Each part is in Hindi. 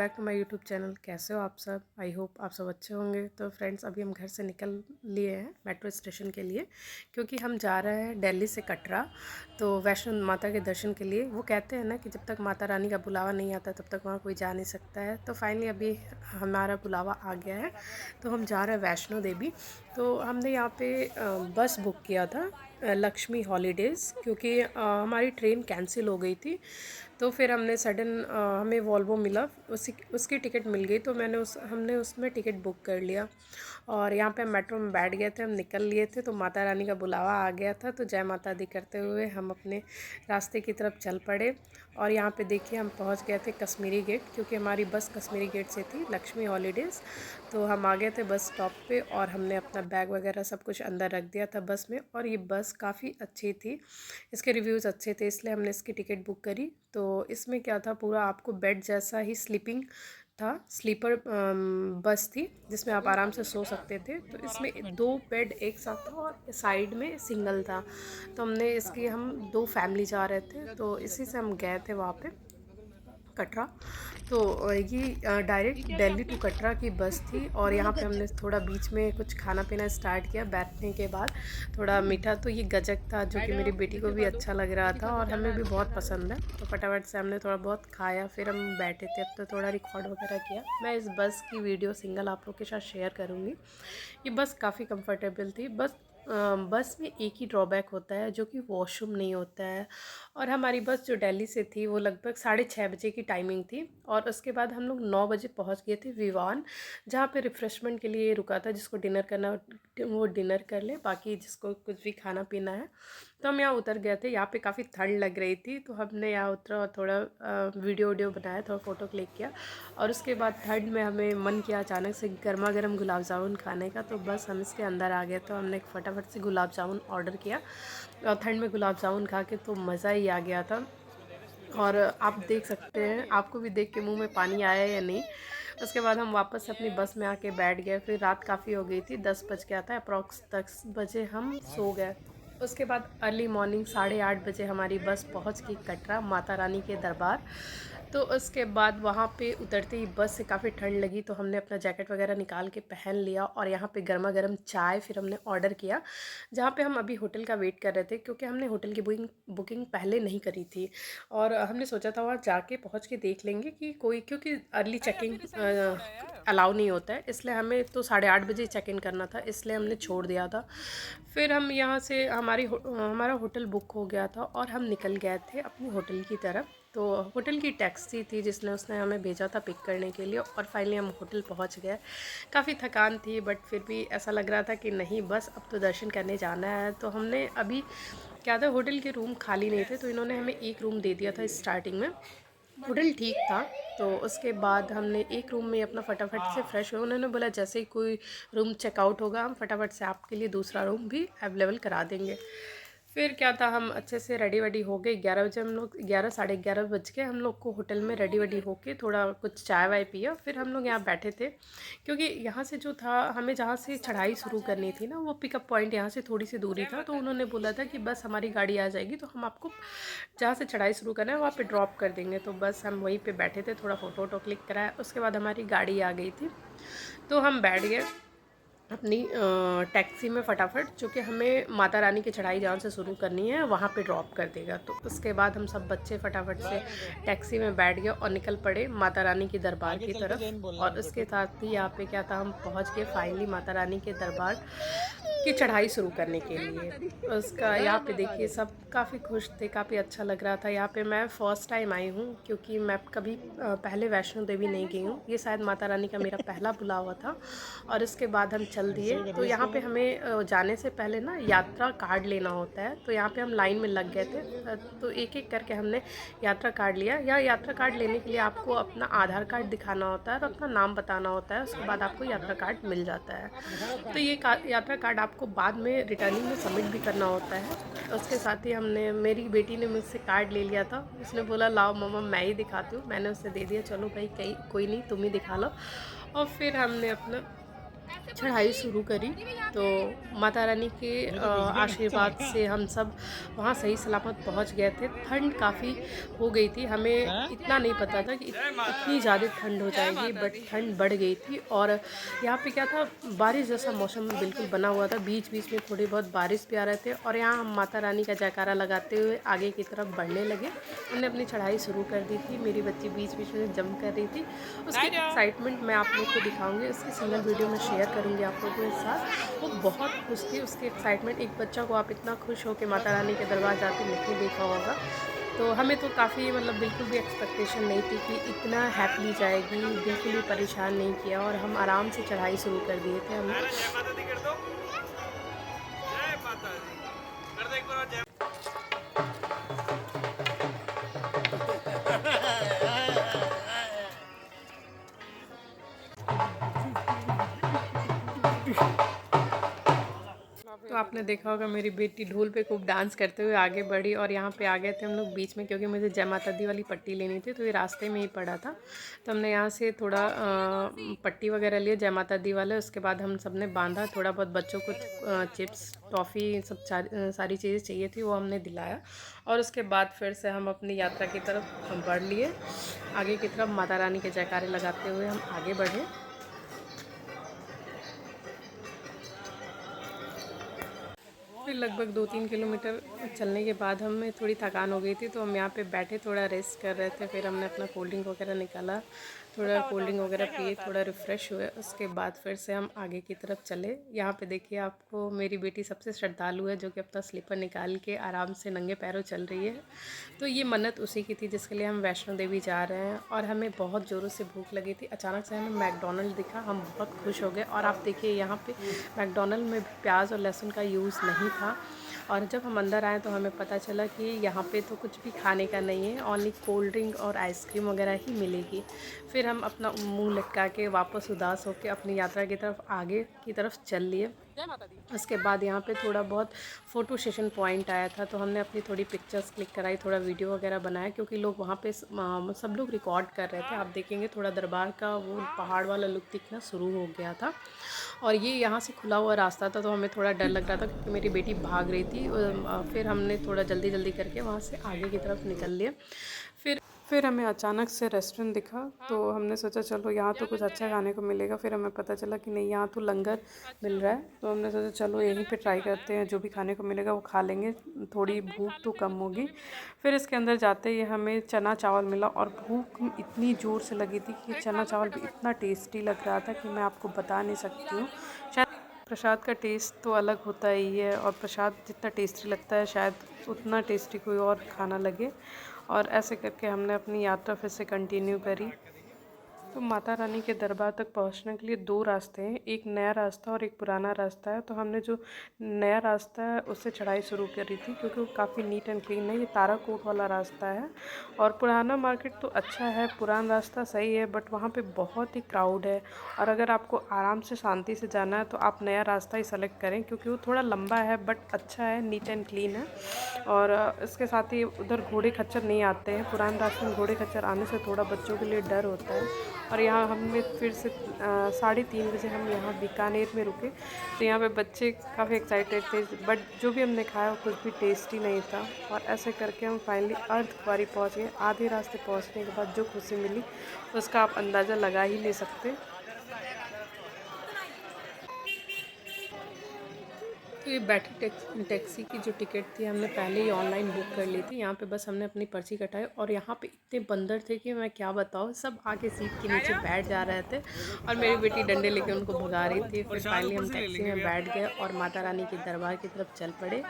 Back to my YouTube channel. कैसे हो आप सब? आई होप आप सब अच्छे होंगे। तो फ्रेंड्स, अभी हम घर से निकल लिए हैं मेट्रो स्टेशन के लिए, क्योंकि हम जा रहे हैं दिल्ली से कटरा, तो वैष्णो माता के दर्शन के लिए। वो कहते हैं ना कि जब तक माता रानी का बुलावा नहीं आता तब तक वहाँ कोई जा नहीं सकता है। तो फाइनली अभी हमारा बुलावा आ गया है, तो हम जा रहे हैं वैष्णो देवी। तो हमने यहाँ पे बस बुक किया था, लक्ष्मी हॉलीडेज़, क्योंकि हमारी ट्रेन कैंसिल हो गई थी। तो फिर हमने सडन हमें वॉल्वो मिला, उसकी टिकट मिल गई, तो हमने उसमें टिकट बुक कर लिया और यहाँ पे हम मेट्रो में बैठ गए थे। हम निकल लिए थे तो माता रानी का बुलावा आ गया था, तो जय माता दी करते हुए हम अपने रास्ते की तरफ चल पड़े। और यहाँ पे देखिए हम पहुँच गए थे कश्मीरी गेट, क्योंकि हमारी बस कश्मीरी गेट से थी, लक्ष्मी हॉलीडेज़। तो हम आ गए थे बस स्टॉप पे और हमने अपना बैग वगैरह सब कुछ अंदर रख दिया था बस में। और ये बस काफ़ी अच्छी थी, इसके रिव्यूज़ अच्छे थे, इसलिए हमने इसकी टिकट बुक करी। तो इसमें क्या था, पूरा आपको बेड जैसा ही स्लीपिंग था, स्लीपर बस थी जिसमें आप आराम से सो सकते थे। तो इसमें 2 बेड एक साथ था और साइड में सिंगल था। तो हम 2 फैमिली जा रहे थे, तो इसी से हम गए थे वहाँ पे कटरा। तो ये डायरेक्ट दिल्ली टू कटरा की बस थी। और यहाँ पे हमने थोड़ा बीच में कुछ खाना पीना स्टार्ट किया बैठने के बाद, थोड़ा मीठा। तो ये गजक था जो कि मेरी बेटी को भी अच्छा लग रहा था और हमें भी बहुत पसंद है, तो फटाफट से हमने थोड़ा बहुत खाया, फिर हम बैठे थे। अब तो थोड़ा रिकॉर्ड वगैरह किया। मैं इस बस की वीडियो सिंगल आप लोग के साथ शेयर करूँगी। ये बस काफ़ी कंफर्टेबल थी। बस में एक ही ड्रॉबैक होता है, जो कि वॉशरूम नहीं होता है। और हमारी बस जो दिल्ली से थी वो लगभग 6:30 बजे की टाइमिंग थी। और उसके बाद हम लोग 9 बजे पहुंच गए थे विवान, जहाँ पे रिफ़्रेशमेंट के लिए रुका था। जिसको डिनर करना हो वो डिनर कर ले, बाकी जिसको कुछ भी खाना पीना है। तो हम यहाँ उतर गए थे। यहाँ पे काफ़ी ठंड लग रही थी, तो हमने यहाँ उतरा और थोड़ा वीडियो बनाया, थोड़ा फ़ोटो क्लिक किया। और उसके बाद ठंड में हमें मन किया अचानक से गर्मा गर्म गुलाब जामुन खाने का, तो बस हम इसके अंदर आ गए। तो हमने फटाफट से गुलाब जामुन ऑर्डर किया और ठंड में गुलाब जामुन खा के तो मज़ा ही आ गया था। और आप देख सकते हैं, आपको भी देख के मुंह में पानी आया या नहीं। उसके बाद हम वापस अपनी बस में आके बैठ गए। फिर रात काफ़ी हो गई थी, 10 बज गया था अप्रॉक्स। 10 बजे हम सो गए। उसके बाद अर्ली मॉर्निंग 8:30 बजे हमारी बस पहुंच गई कटरा माता रानी के दरबार। तो उसके बाद वहाँ पे उतरते ही बस से काफ़ी ठंड लगी, तो हमने अपना जैकेट वगैरह निकाल के पहन लिया। और यहाँ पे गर्मा गर्म चाय फिर हमने ऑर्डर किया, जहाँ पे हम अभी होटल का वेट कर रहे थे, क्योंकि हमने होटल की बुकिंग पहले नहीं करी थी। और हमने सोचा था वहाँ जाके पहुँच के देख लेंगे कि कोई, क्योंकि अर्ली चेकिंग अलाउ नहीं होता है, इसलिए हमें तो 8:30 बजे चेक इन करना था, इसलिए हमने छोड़ दिया था। फिर हम यहाँ से हमारा होटल बुक हो गया था और हम निकल गए थे अपनी होटल की तरफ। तो होटल की टैक्सी थी उसने हमें भेजा था पिक करने के लिए, और फाइनली हम होटल पहुँच गए। काफ़ी थकान थी, बट फिर भी ऐसा लग रहा था कि नहीं, बस अब तो दर्शन करने जाना है। तो हमने अभी क्या था, होटल के रूम खाली नहीं थे, तो इन्होंने हमें एक रूम दे दिया था स्टार्टिंग में। होटल ठीक था। तो उसके बाद हमने एक रूम में अपना फटाफट से फ्रेश हुए। उन्होंने बोला जैसे ही कोई रूम चेकआउट होगा हम फटाफट से आपके लिए दूसरा रूम भी अवेलेबल करा देंगे। फिर क्या था, हम अच्छे से रेडी वेडी हो गए। 11 बजे हम लोग, 11 साढ़े 11 बज के हम लोग को होटल में रेडी वेडी होके थोड़ा कुछ चाय वाय पिया। फिर हम लोग यहाँ बैठे थे, क्योंकि यहाँ से जो था, हमें जहाँ से चढ़ाई शुरू करनी थी ना, वो पिकअप पॉइंट यहाँ से थोड़ी सी दूरी था। तो उन्होंने बोला था कि बस हमारी गाड़ी आ जाएगी तो हम आपको जहाँ से चढ़ाई शुरू करना है वहाँ पे ड्रॉप कर देंगे। तो बस हम वहीं पे बैठे थे, थोड़ा फ़ोटो वोटो क्लिक कराया। उसके बाद हमारी गाड़ी आ गई थी, तो हम बैठ गए अपनी टैक्सी में फटाफट, जो कि हमें माता रानी की चढ़ाई जहाँ से शुरू करनी है वहाँ पे ड्रॉप कर देगा। तो उसके बाद हम सब बच्चे फटाफट से टैक्सी में बैठ गए और निकल पड़े माता रानी के दरबार की तरफ। और उसके साथ ही यहाँ पे क्या था, हम पहुँच गए फाइनली माता रानी के दरबार की चढ़ाई शुरू करने के लिए। उसका यहाँ पे देखिए सब काफ़ी खुश थे, काफ़ी अच्छा लग रहा था। यहाँ पे मैं फ़र्स्ट टाइम आई हूँ, क्योंकि मैं कभी पहले वैष्णो देवी नहीं गई हूँ। ये शायद माता रानी का मेरा पहला बुलावा था। और इसके बाद हम चल दिए। तो यहाँ पे हमें जाने से पहले ना यात्रा कार्ड लेना होता है, तो यहाँ पे हम लाइन में लग गए थे। तो एक एक करके हमने यात्रा कार्ड लिया। या यात्रा कार्ड लेने के लिए आपको अपना आधार कार्ड दिखाना होता है और अपना नाम बताना होता है, उसके बाद आपको यात्रा कार्ड मिल जाता है। तो ये यात्रा कार्ड आपको बाद में रिटर्निंग में सबमिट भी करना होता है। उसके साथ ही मेरी बेटी ने मुझसे कार्ड ले लिया था। उसने बोला लाओ मम्मा मैं ही दिखाती हूँ। मैंने उसे दे दिया, चलो भाई कहीं कोई नहीं, तुम ही दिखा लो। और फिर हमने अपना चढ़ाई शुरू करी। तो माता रानी के आशीर्वाद से हम सब वहाँ सही सलामत पहुँच गए थे। ठंड काफ़ी हो गई थी, हमें इतना नहीं पता था कि इतनी ज़्यादा ठंड हो जाएगी, बट ठंड बढ़ गई थी। और यहाँ पे क्या था, बारिश जैसा मौसम बिल्कुल बना हुआ था, बीच बीच में थोड़ी बहुत बारिश भी आ रहे थे। और यहाँ हम माता रानी का जयकारा लगाते हुए आगे की तरफ बढ़ने लगे। हमने अपनी चढ़ाई शुरू कर दी थी, मेरी बच्ची बीच बीच में जंप कर रही थी। उसकी एक्साइटमेंट मैं आप लोग को दिखाऊंगी, उसकी सिंगल वीडियो में शेयर करूंगी आप लोगों के साथ। वो बहुत खुश थी, उसकी एक्साइटमेंट, एक बच्चा को आप इतना खुश हो के माता रानी के दरबार जाते नहीं देखा होगा। तो हमें तो काफ़ी मतलब बिल्कुल भी एक्सपेक्टेशन नहीं थी कि इतना हैप्पीली जाएगी, बिल्कुल भी परेशान नहीं किया और हम आराम से चढ़ाई शुरू कर दिए थे हम। तो आपने देखा होगा मेरी बेटी ढोल पे खूब डांस करते हुए आगे बढ़ी। और यहाँ पे आ गए थे हम लोग बीच में, क्योंकि मुझे जय माता दी वाली पट्टी लेनी थी, तो ये रास्ते में ही पड़ा था। तो हमने यहाँ से थोड़ा पट्टी वगैरह लिए जय माता दी वाले। उसके बाद हम सब ने बांधा, थोड़ा बहुत बच्चों को चिप्स टॉफ़ी सब सारी चीज़ें चाहिए थी वो हमने दिलाया। और उसके बाद फिर से हम अपनी यात्रा की तरफ हम बढ़ लिए, आगे की तरफ माता रानी के जयकारे लगाते हुए हम आगे बढ़े। फिर लगभग 2-3 किलोमीटर चलने के बाद हमें थोड़ी थकान हो गई थी, तो हम यहाँ पे बैठे थोड़ा रेस्ट कर रहे थे। फिर हमने अपना कोल्ड ड्रिंक वगैरह निकाला, थोड़ा कोल्ड ड्रिंक वगैरह पिए, थोड़ा रिफ़्रेश हुए। उसके बाद फिर से हम आगे की तरफ चले। यहाँ पे देखिए, आपको मेरी बेटी सबसे श्रद्धालु है, जो कि अपना स्लीपर निकाल के आराम से नंगे पैरों चल रही है। तो ये मन्नत उसी की थी जिसके लिए हम वैष्णो देवी जा रहे हैं। और हमें बहुत ज़ोरों से भूख लगी थी, अचानक से हमें मैकडॉनल्ड दिखा, हम बहुत खुश हो गए। और आप देखिए यहाँ पे मैकडॉनल्ड में प्याज और लहसुन का यूज़ नहीं था। और जब हम अंदर आए तो हमें पता चला कि यहाँ पे तो कुछ भी खाने का नहीं है, ओनली कोल्ड ड्रिंक और आइसक्रीम वगैरह ही मिलेगी। फिर हम अपना मुंह लटका के वापस उदास होकर अपनी यात्रा की तरफ आगे की तरफ चल लिए। उसके बाद यहाँ पे थोड़ा बहुत फ़ोटो सेशन पॉइंट आया था, तो हमने अपनी थोड़ी पिक्चर्स क्लिक कराई, थोड़ा वीडियो वगैरह बनाया, क्योंकि लोग वहाँ पे सब लोग रिकॉर्ड कर रहे थे। आप देखेंगे थोड़ा दरबार का वो पहाड़ वाला लुक दिखना शुरू हो गया था। और ये यहाँ से खुला हुआ रास्ता था, तो हमें थोड़ा डर लग रहा था क्योंकि मेरी बेटी भाग रही थी। फिर हमने थोड़ा जल्दी जल्दी करके वहाँ से आगे की तरफ निकल लिया। फिर हमें अचानक से रेस्टोरेंट दिखा, तो हमने सोचा चलो यहाँ तो कुछ अच्छा खाने को मिलेगा। फिर हमें पता चला कि नहीं, यहाँ तो लंगर मिल रहा है। तो हमने सोचा चलो यहीं पे ट्राई करते हैं, जो भी खाने को मिलेगा वो खा लेंगे, थोड़ी भूख तो कम होगी। फिर इसके अंदर जाते ही हमें चना चावल मिला, और भूख इतनी ज़ोर से लगी थी कि चना चावल भी इतना टेस्टी लग रहा था कि मैं आपको बता नहीं सकती हूँ। शायद प्रसाद का टेस्ट तो अलग होता ही है, और प्रसाद जितना टेस्टी लगता है शायद उतना टेस्टी कोई और खाना लगे। और ऐसे करके हमने अपनी यात्रा फिर से कंटिन्यू करी। तो माता रानी के दरबार तक पहुंचने के लिए 2 रास्ते हैं, एक नया रास्ता और एक पुराना रास्ता है। तो हमने जो नया रास्ता है उससे चढ़ाई शुरू करी थी, क्योंकि वो काफ़ी नीट एंड क्लीन है। ये ताराकोट वाला रास्ता है। और पुराना मार्केट तो अच्छा है, पुराना रास्ता सही है, बट वहाँ पे बहुत ही क्राउड है। और अगर आपको आराम से शांति से जाना है तो आप नया रास्ता ही सेलेक्ट करें, क्योंकि वो थोड़ा लंबा है बट अच्छा है, नीट एंड क्लीन है। और इसके साथ ही उधर घोड़े खच्चर नहीं आते हैं। पुराने रास्ते में घोड़े खच्चर आने से थोड़ा बच्चों के लिए डर होता है। और यहाँ हमने फिर से 3:30 बजे हम यहाँ बीकानेर में रुके। तो यहाँ पे बच्चे काफ़ी एक्साइटेड थे, बट जो भी हमने खाया वो कुछ भी टेस्टी नहीं था। और ऐसे करके हम फाइनली अर्धकुंवारी पहुँच गए। आधे रास्ते पहुँचने के बाद जो खुशी मिली उसका आप अंदाज़ा लगा ही नहीं सकते। तो ये बैटरी टैक्सी की जो टिकट थी हमने पहले ही ऑनलाइन बुक कर ली थी। यहाँ पे बस हमने अपनी पर्ची कटाई, और यहाँ पे इतने बंदर थे कि मैं क्या बताऊँ, सब आके सीट के नीचे बैठ जा रहे थे और मेरी बेटी डंडे लेके उनको भगा रही थी। फिर फाइनली हम टैक्सी में बैठ गए और माता रानी के दरबार की तरफ चल पड़े।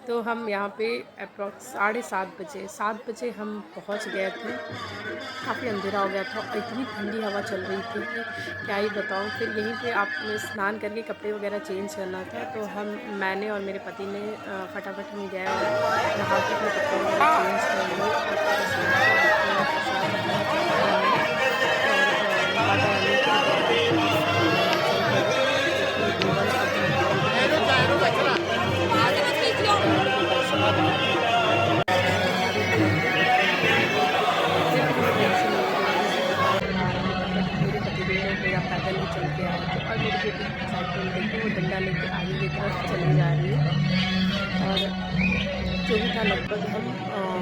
तो हम यहाँ पे अप्रॉक्स 7:30 बजे हम पहुँच गए थे। काफ़ी अंधेरा हो गया था और इतनी ठंडी हवा चल रही थी कि क्या ही बताऊँ। फिर यहीं पे आप स्नान करके कपड़े वगैरह चेंज करना था, तो मैंने और मेरे पति ने फटाफट हम गए और नहा के अपने कपड़े वगैरह चेंज कर लिए और फिर स्नान करके प्रसाद वगैरह खाया हमने। और माता रानी के दरबार की तरफ चल पड़े, क्योंकि केवल अब हम आगे की तरफ ही बढ़ रहे थे। दरबार के दर्शन करके हमारी हालत बिल्कुल ख़राब हो गई। फिर भी हमें टेंशन नहीं थी, क्योंकि दरबार में बट मेरे पतिदेव हैं तो या पैदल ही चल के आए थे और मेरी बेटी लगभग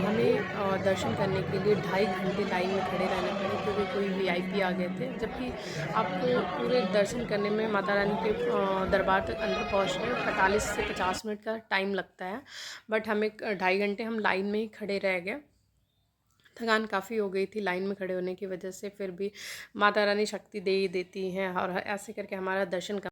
हमें दर्शन करने के लिए 2.5 घंटे लाइन में खड़े रहने पड़े, क्योंकि कोई वीआईपी आ गए थे। जबकि आपको पूरे दर्शन करने में माता रानी के दरबार तक अंदर पहुंचने में 45 से 50 मिनट का टाइम लगता है, बट हमें 2.5 घंटे हम लाइन में ही खड़े रह गए। थकान काफ़ी हो गई थी लाइन में खड़े होने की वजह से, फिर भी माता रानी शक्ति दे ही देती हैं और ऐसे करके हमारा दर्शन